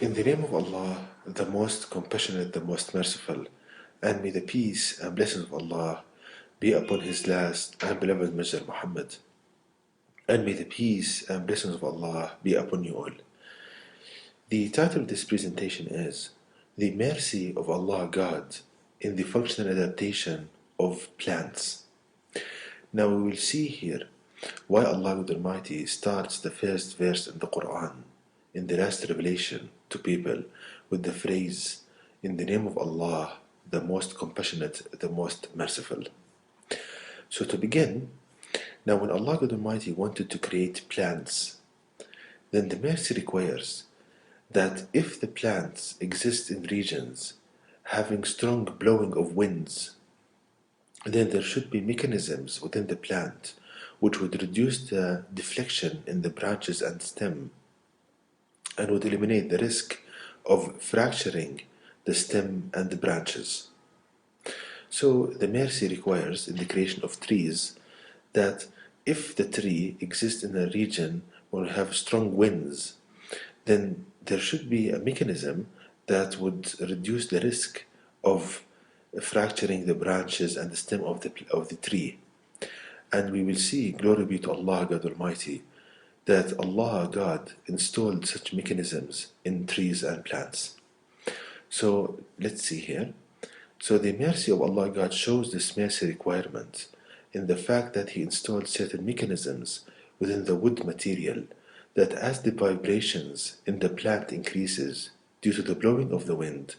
In the name of Allah, the most compassionate, the most merciful, and may the peace and blessings of Allah be upon His last and beloved Messenger Muhammad, and may the peace and blessings of Allah be upon you all. The title of this presentation is The Mercy of Allah God in the Functional Adaptation of Plants. Now we will see here why Allah God Almighty starts the first verse in the Quran in the last revelation to people with the phrase, in the name of Allah, the most compassionate, the most merciful. So to begin, now when Allah God Almighty wanted to create plants, then the mercy requires that if the plants exist in regions having strong blowing of winds, then there should be mechanisms within the plant which would reduce the deflection in the branches and stem and would eliminate the risk of fracturing the stem and the branches. So the mercy requires in the creation of trees that if the tree exists in a region where we have strong winds, then there should be a mechanism that would reduce the risk of fracturing the branches and the stem of the tree. And we will see, glory be to Allah God Almighty, that Allah God installed such mechanisms in trees and plants. So let's see here. So the mercy of Allah God shows this mercy requirement in the fact that He installed certain mechanisms within the wood material that as the vibrations in the plant increases due to the blowing of the wind,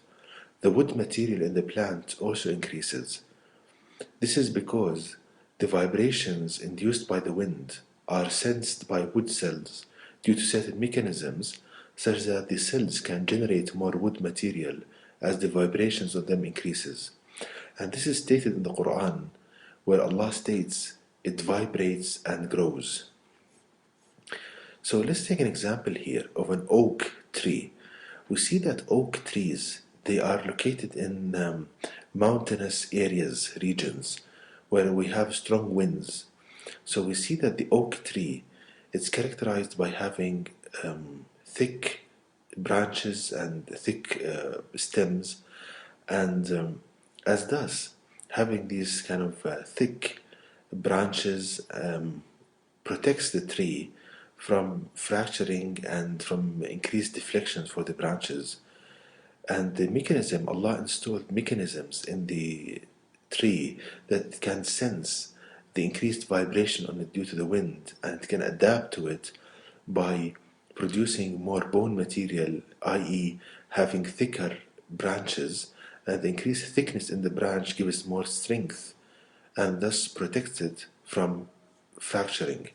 the wood material in the plant also increases. This is because the vibrations induced by the wind are sensed by wood cells due to certain mechanisms such that the cells can generate more wood material as the vibrations of them increases. And this is stated in the Quran where Allah states, it vibrates and grows. So let's take an example here of an oak tree. We see that oak trees, they are located in mountainous areas, regions, where we have strong winds. So we see that the oak tree is characterized by having thick branches and thick stems, and as thus having these kind of thick branches protects the tree from fracturing and from increased deflections for the branches. And the mechanism, Allah installed mechanisms in the tree that can sense the increased vibration on it due to the wind, and it can adapt to it by producing more bone material, i.e. having thicker branches, and the increased thickness in the branch gives more strength and thus protects it from fracturing.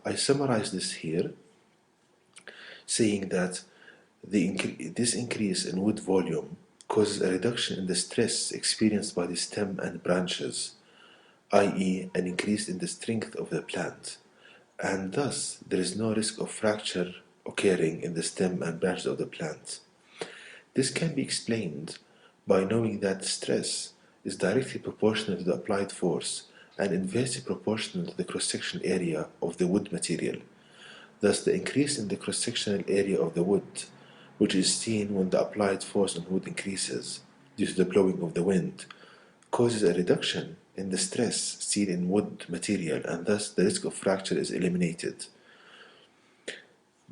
I summarize this here saying that this increase in wood volume causes a reduction in the stress experienced by the stem and branches, i.e. an increase in the strength of the plant, and thus there is no risk of fracture occurring in the stem and branches of the plant. This can be explained by knowing that stress is directly proportional to the applied force and inversely proportional to the cross-sectional area of the wood material. Thus, the increase in the cross-sectional area of the wood, which is seen when the applied force on wood increases due to the blowing of the wind, causes a reduction in the stress seen in wood material, and thus the risk of fracture is eliminated.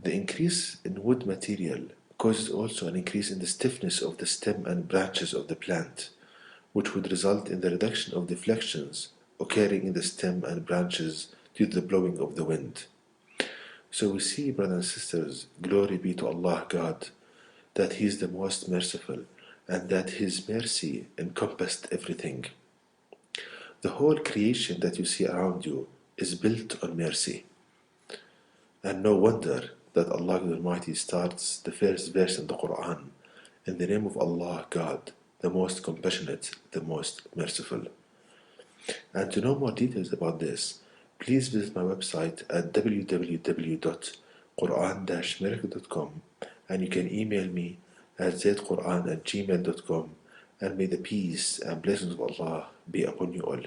The increase in wood material causes also an increase in the stiffness of the stem and branches of the plant, which would result in the reduction of deflections occurring in the stem and branches due to the blowing of the wind. So we see, brothers and sisters, glory be to Allah God, that He is the most merciful and that His mercy encompassed everything. The whole creation that you see around you is built on mercy. And no wonder that Allah Almighty starts the first verse in the Quran, in the name of Allah God, the most compassionate, the most merciful. And to know more details about this, please visit my website at www.quran-miracle.com, and you can email me at zaidquran@gmail.com, and may the peace and blessings of Allah be upon you all.